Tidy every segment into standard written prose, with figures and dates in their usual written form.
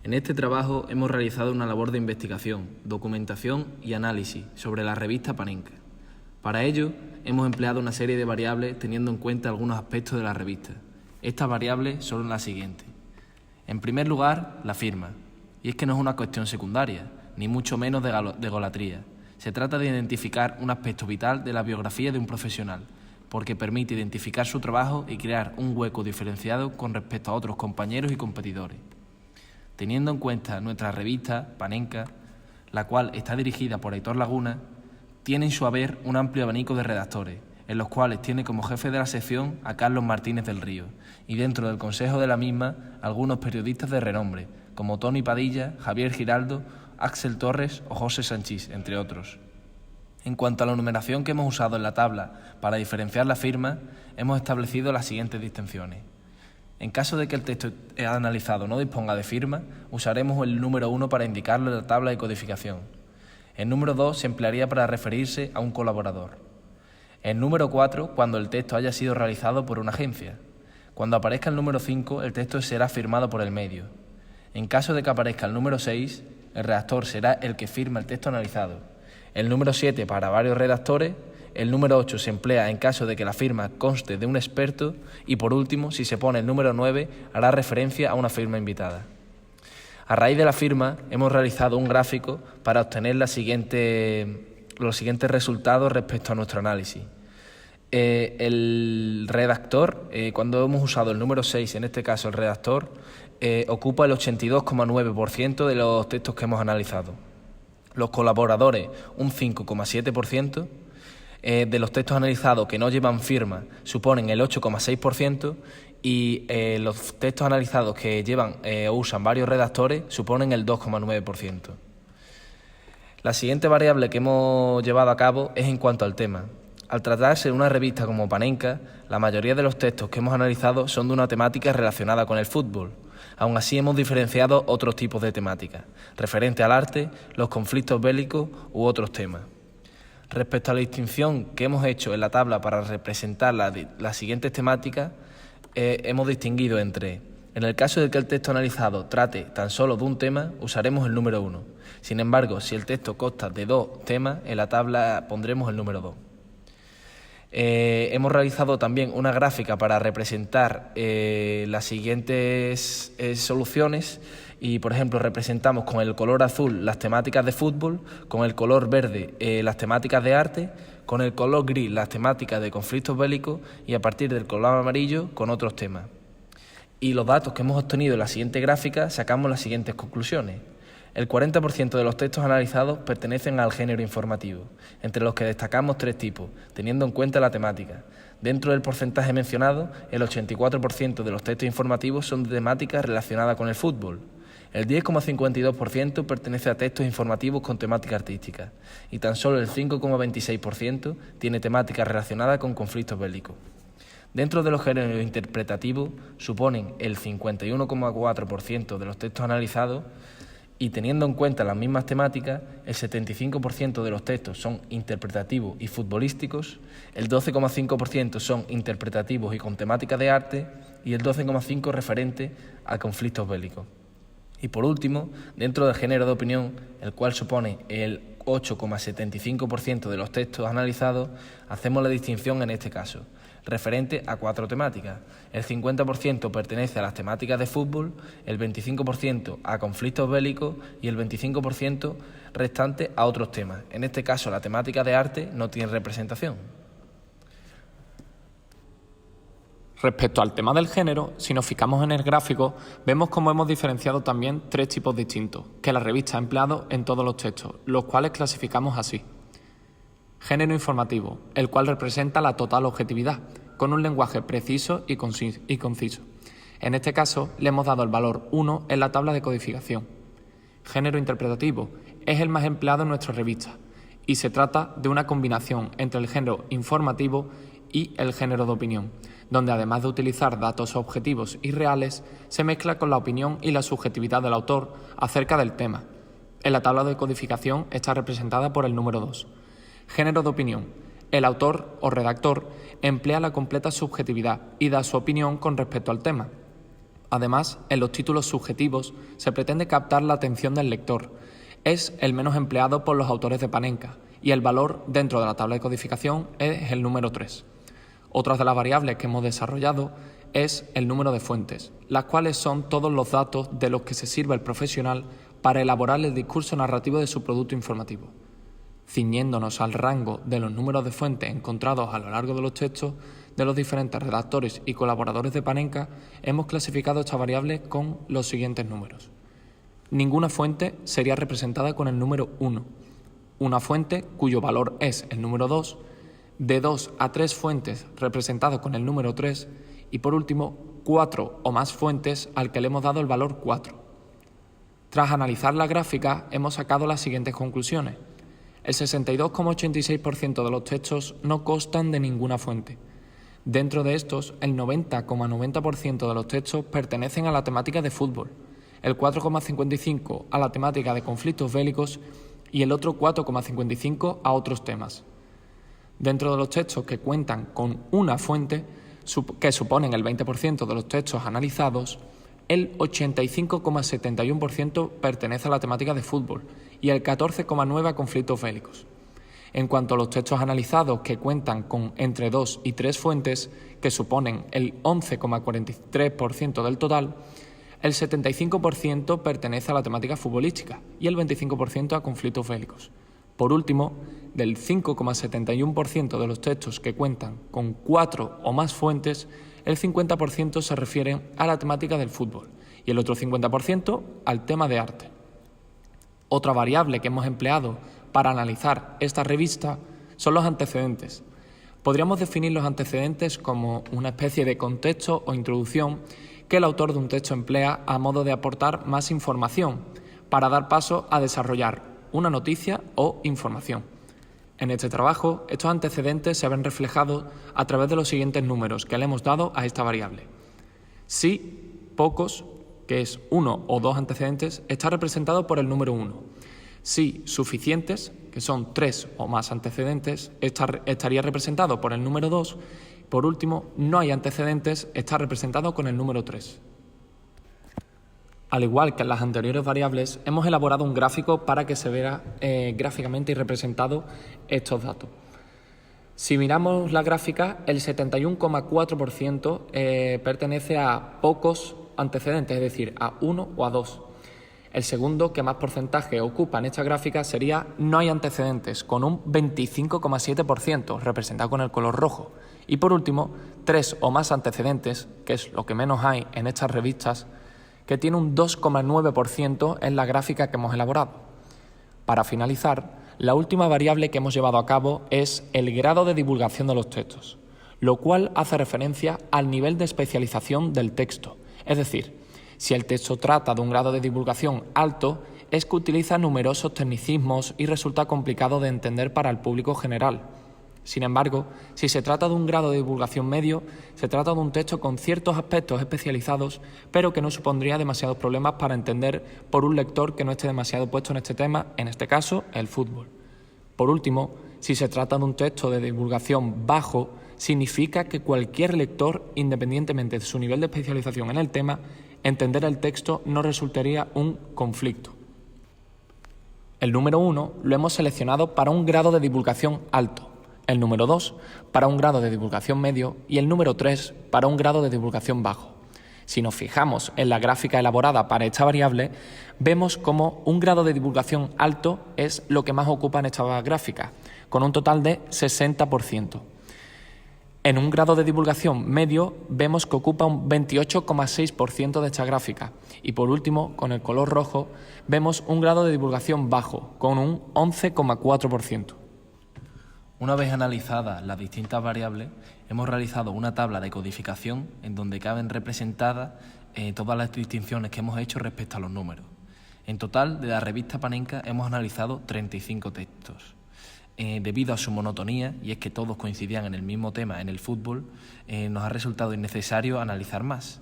En este trabajo hemos realizado una labor de investigación, documentación y análisis sobre la revista Panenka. Para ello, hemos empleado una serie de variables teniendo en cuenta algunos aspectos de la revista. Estas variables son las siguientes. En primer lugar, la firma. Y es que no es una cuestión secundaria, ni mucho menos de egolatría. Se trata de identificar un aspecto vital de la biografía de un profesional, porque permite identificar su trabajo y crear un hueco diferenciado con respecto a otros compañeros y competidores. Teniendo en cuenta nuestra revista, Panenka, la cual está dirigida por Aitor Laguna, tiene en su haber un amplio abanico de redactores, en los cuales tiene como jefe de la sección a Carlos Martínez del Río, y dentro del consejo de la misma algunos periodistas de renombre, como Toni Padilla, Javier Giraldo, Axel Torres o José Sanchís, entre otros. En cuanto a la numeración que hemos usado en la tabla para diferenciar las firmas, hemos establecido las siguientes distinciones. En caso de que el texto analizado no disponga de firma, usaremos el número 1 para indicarlo en la tabla de codificación. El número 2 se emplearía para referirse a un colaborador. El número 4 cuando el texto haya sido realizado por una agencia. Cuando aparezca el número 5, el texto será firmado por el medio. En caso de que aparezca el número 6, el redactor será el que firma el texto analizado. El número 7 para varios redactores. El número 8 se emplea en caso de que la firma conste de un experto y, por último, si se pone el número 9, hará referencia a una firma invitada. A raíz de la firma, hemos realizado un gráfico para obtener los siguientes resultados respecto a nuestro análisis. El redactor, cuando hemos usado el número 6, en este caso el redactor, ocupa el 82,9% de los textos que hemos analizado. Los colaboradores, un 5,7%. De los textos analizados que no llevan firma suponen el 8,6% y los textos analizados que llevan o usan varios redactores suponen el 2,9%. La siguiente variable que hemos llevado a cabo es en cuanto al tema. Al tratarse de una revista como Panenka, la mayoría de los textos que hemos analizado son de una temática relacionada con el fútbol. Aún así hemos diferenciado otros tipos de temáticas, referente al arte, los conflictos bélicos u otros temas. Respecto a la distinción que hemos hecho en la tabla para representar las siguientes temáticas, hemos distinguido entre, en el caso de que el texto analizado trate tan solo de un tema, usaremos el número 1. Sin embargo, si el texto consta de 2 temas, en la tabla pondremos el número 2. Hemos realizado también una gráfica para representar las siguientes soluciones y, por ejemplo, representamos con el color azul las temáticas de fútbol, con el color verde las temáticas de arte, con el color gris las temáticas de conflictos bélicos y a partir del color amarillo con otros temas. Y los datos que hemos obtenido en la siguiente gráfica sacamos las siguientes conclusiones. El 40% de los textos analizados pertenecen al género informativo, entre los que destacamos 3 tipos, teniendo en cuenta la temática. Dentro del porcentaje mencionado, el 84% de los textos informativos son de temática relacionada con el fútbol. El 10,52% pertenece a textos informativos con temática artística y tan solo el 5,26% tiene temática relacionada con conflictos bélicos. Dentro de los géneros interpretativos suponen el 51,4% de los textos analizados y teniendo en cuenta las mismas temáticas, el 75% de los textos son interpretativos y futbolísticos, el 12,5% son interpretativos y con temática de arte y el 12,5% referente a conflictos bélicos. Y por último, dentro del género de opinión, el cual supone el 8,75% de los textos analizados, hacemos la distinción en este caso, referente a 4 temáticas. El 50% pertenece a las temáticas de fútbol, el 25% a conflictos bélicos y el 25% restante a otros temas. En este caso, la temática de arte no tiene representación. Respecto al tema del género, si nos fijamos en el gráfico, vemos cómo hemos diferenciado también 3 tipos distintos, que la revista ha empleado en todos los textos, los cuales clasificamos así. Género informativo, el cual representa la total objetividad, con un lenguaje preciso y conciso. En este caso, le hemos dado el valor 1 en la tabla de codificación. Género interpretativo, es el más empleado en nuestra revista, y se trata de una combinación entre el género informativo y el género de opinión, donde además de utilizar datos objetivos y reales, se mezcla con la opinión y la subjetividad del autor acerca del tema. En la tabla de codificación está representada por el número 2. Género de opinión. El autor o redactor emplea la completa subjetividad y da su opinión con respecto al tema. Además, en los títulos subjetivos se pretende captar la atención del lector. Es el menos empleado por los autores de Panenka y el valor dentro de la tabla de codificación es el número 3. Otra de las variables que hemos desarrollado es el número de fuentes, las cuales son todos los datos de los que se sirve el profesional para elaborar el discurso narrativo de su producto informativo. Ciñéndonos al rango de los números de fuentes encontrados a lo largo de los textos de los diferentes redactores y colaboradores de Panenka, hemos clasificado esta variable con los siguientes números. Ninguna fuente sería representada con el número 1, una fuente cuyo valor es el número 2, de 2 a 3 fuentes representadas con el número 3 y por último 4 o más fuentes al que le hemos dado el valor 4. Tras analizar la gráfica hemos sacado las siguientes conclusiones. El 62,86% de los textos no constan de ninguna fuente. Dentro de estos, el 90,90% de los textos pertenecen a la temática de fútbol, el 4,55% a la temática de conflictos bélicos y el otro 4,55% a otros temas. Dentro de los textos que cuentan con una fuente, que suponen el 20% de los textos analizados, el 85,71% pertenece a la temática de fútbol y el 14,9% a conflictos bélicos. En cuanto a los textos analizados que cuentan con entre 2 y 3 fuentes, que suponen el 11,43% del total, el 75% pertenece a la temática futbolística y el 25% a conflictos bélicos. Por último, del 5,71% de los textos que cuentan con 4 o más fuentes, el 50% se refieren a la temática del fútbol y el otro 50% al tema de arte. Otra variable que hemos empleado para analizar esta revista son los antecedentes. Podríamos definir los antecedentes como una especie de contexto o introducción que el autor de un texto emplea a modo de aportar más información para dar paso a desarrollar una noticia o información. En este trabajo, estos antecedentes se ven reflejados a través de los siguientes números que le hemos dado a esta variable. Si pocos, que es 1 o 2 antecedentes, está representado por el número 1. Si suficientes, que son 3 o más antecedentes, estaría representado por el número 2. Por último, no hay antecedentes, está representado con el número 3. Al igual que en las anteriores variables, hemos elaborado un gráfico para que se vea gráficamente y representado estos datos. Si miramos la gráfica, el 71,4% pertenece a pocos antecedentes, es decir, a 1 o a 2. El segundo que más porcentaje ocupa en esta gráfica sería no hay antecedentes, con un 25,7%, representado con el color rojo. Y por último, 3 o más antecedentes, que es lo que menos hay en estas revistas, que tiene un 2,9% en la gráfica que hemos elaborado. Para finalizar, la última variable que hemos llevado a cabo es el grado de divulgación de los textos, lo cual hace referencia al nivel de especialización del texto. Es decir, si el texto trata de un grado de divulgación alto, es que utiliza numerosos tecnicismos y resulta complicado de entender para el público general. Sin embargo, si se trata de un grado de divulgación medio, se trata de un texto con ciertos aspectos especializados, pero que no supondría demasiados problemas para entender por un lector que no esté demasiado puesto en este tema, en este caso, el fútbol. Por último, si se trata de un texto de divulgación bajo, significa que cualquier lector, independientemente de su nivel de especialización en el tema, entender el texto no resultaría un conflicto. El número 1 lo hemos seleccionado para un grado de divulgación alto, el número 2 para un grado de divulgación medio y el número 3 para un grado de divulgación bajo. Si nos fijamos en la gráfica elaborada para esta variable, vemos como un grado de divulgación alto es lo que más ocupa en esta gráfica, con un total de 60%. En un grado de divulgación medio vemos que ocupa un 28,6% de esta gráfica y por último, con el color rojo, vemos un grado de divulgación bajo con un 11,4%. Una vez analizadas las distintas variables, hemos realizado una tabla de codificación en donde caben representadas todas las distinciones que hemos hecho respecto a los números. En total, de la revista Panenka hemos analizado 35 textos. Debido a su monotonía, y es que todos coincidían en el mismo tema, en el fútbol, nos ha resultado innecesario analizar más.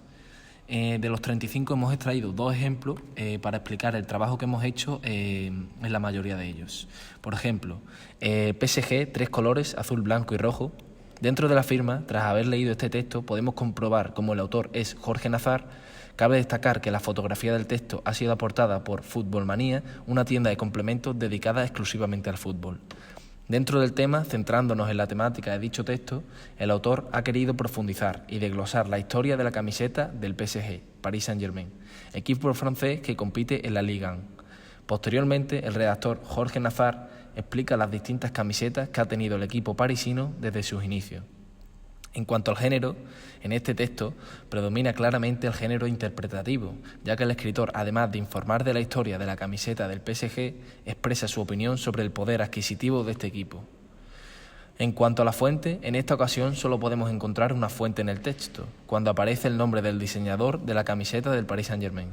De los 35 hemos extraído 2 ejemplos para explicar el trabajo que hemos hecho en la mayoría de ellos. Por ejemplo, PSG, 3 colores, azul, blanco y rojo. Dentro de la firma, tras haber leído este texto, podemos comprobar cómo el autor es Jorge Nazar, Cabe destacar que la fotografía del texto ha sido aportada por Futbolmanía, una tienda de complementos dedicada exclusivamente al fútbol. Dentro del tema, centrándonos en la temática de dicho texto, el autor ha querido profundizar y desglosar la historia de la camiseta del PSG, Paris Saint-Germain, equipo francés que compite en la Ligue 1. Posteriormente, el redactor Jorge Nazar explica las distintas camisetas que ha tenido el equipo parisino desde sus inicios. En cuanto al género, en este texto predomina claramente el género interpretativo, ya que el escritor, además de informar de la historia de la camiseta del PSG, expresa su opinión sobre el poder adquisitivo de este equipo. En cuanto a la fuente, en esta ocasión solo podemos encontrar una fuente en el texto, cuando aparece el nombre del diseñador de la camiseta del Paris Saint-Germain.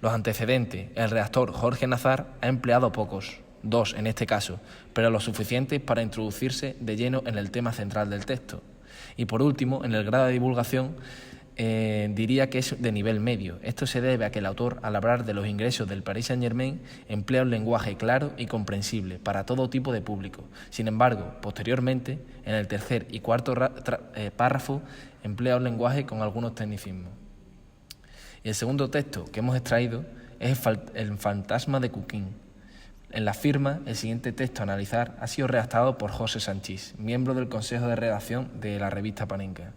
Los antecedentes, el redactor Jorge Nazar ha empleado pocos, 2 en este caso, pero lo suficientes para introducirse de lleno en el tema central del texto. Y por último, en el grado de divulgación, diría que es de nivel medio. Esto se debe a que el autor, al hablar de los ingresos del Paris Saint-Germain, emplea un lenguaje claro y comprensible para todo tipo de público. Sin embargo, posteriormente, en el tercer y cuarto párrafo, emplea un lenguaje con algunos tecnicismos. Y el segundo texto que hemos extraído es el fantasma de Cuquín. En la firma, el siguiente texto a analizar ha sido redactado por José Sanchís, miembro del consejo de redacción de la revista Panenka.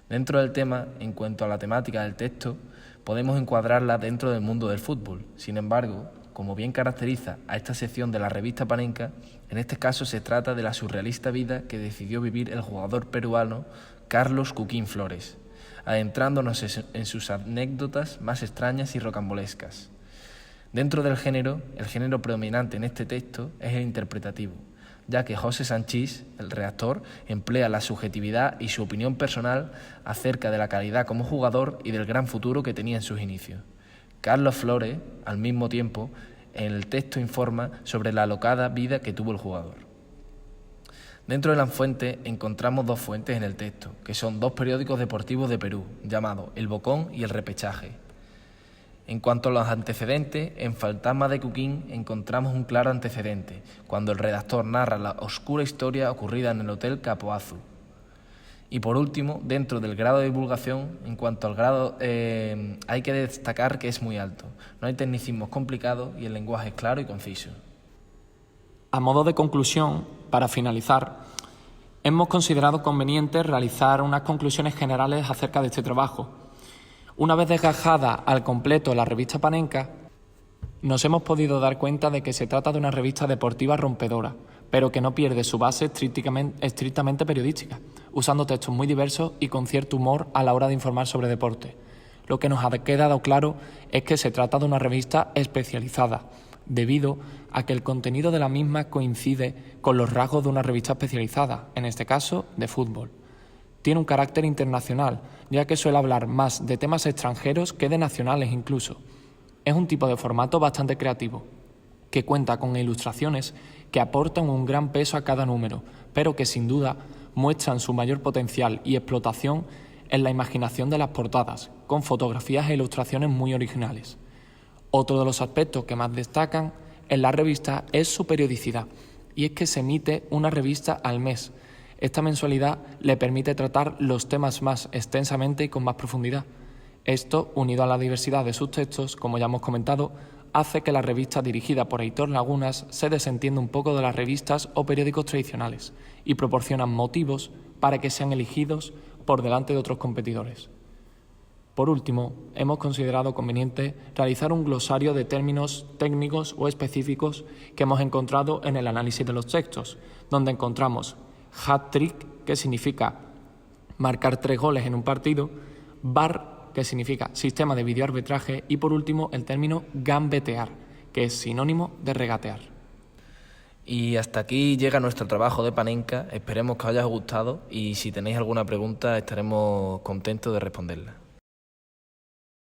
Dentro del tema, en cuanto a la temática del texto, podemos encuadrarla dentro del mundo del fútbol. Sin embargo, como bien caracteriza a esta sección de la revista Panenka, en este caso se trata de la surrealista vida que decidió vivir el jugador peruano Carlos Cuquín Flores, adentrándonos en sus anécdotas más extrañas y rocambolescas. Dentro del género, el género predominante en este texto es el interpretativo, ya que José Sanchís, el redactor, emplea la subjetividad y su opinión personal acerca de la calidad como jugador y del gran futuro que tenía en sus inicios. Carlos Flores, al mismo tiempo, en el texto informa sobre la alocada vida que tuvo el jugador. Dentro de las fuentes encontramos 2 fuentes en el texto, que son 2 periódicos deportivos de Perú, llamados El Bocón y El Repechaje. En cuanto a los antecedentes, en Fantasma de Cuquín encontramos un claro antecedente, cuando el redactor narra la oscura historia ocurrida en el Hotel Capoazzo. Y por último, dentro del grado de divulgación, en cuanto al grado, hay que destacar que es muy alto. No hay tecnicismos complicados y el lenguaje es claro y conciso. A modo de conclusión, para finalizar, hemos considerado conveniente realizar unas conclusiones generales acerca de este trabajo. Una vez desgajada al completo la revista Panenka, nos hemos podido dar cuenta de que se trata de una revista deportiva rompedora, pero que no pierde su base estrictamente periodística, usando textos muy diversos y con cierto humor a la hora de informar sobre deporte. Lo que nos ha quedado claro es que se trata de una revista especializada, debido a que el contenido de la misma coincide con los rasgos de una revista especializada, en este caso de fútbol. Tiene un carácter internacional, ya que suele hablar más de temas extranjeros que de nacionales incluso. Es un tipo de formato bastante creativo, que cuenta con ilustraciones que aportan un gran peso a cada número, pero que sin duda muestran su mayor potencial y explotación en la imaginación de las portadas, con fotografías e ilustraciones muy originales. Otro de los aspectos que más destacan en la revista es su periodicidad, y es que se emite una revista al mes. Esta mensualidad le permite tratar los temas más extensamente y con más profundidad. Esto, unido a la diversidad de sus textos, como ya hemos comentado, hace que la revista dirigida por Heitor Lagunas se desentienda un poco de las revistas o periódicos tradicionales y proporcionan motivos para que sean elegidos por delante de otros competidores. Por último, hemos considerado conveniente realizar un glosario de términos técnicos o específicos que hemos encontrado en el análisis de los textos, donde encontramos hat-trick, que significa marcar 3 goles en un partido, VAR, que significa sistema de videoarbitraje, y por último el término gambetear, que es sinónimo de regatear. Y hasta aquí llega nuestro trabajo de Panenka. Esperemos que os haya gustado y si tenéis alguna pregunta estaremos contentos de responderla.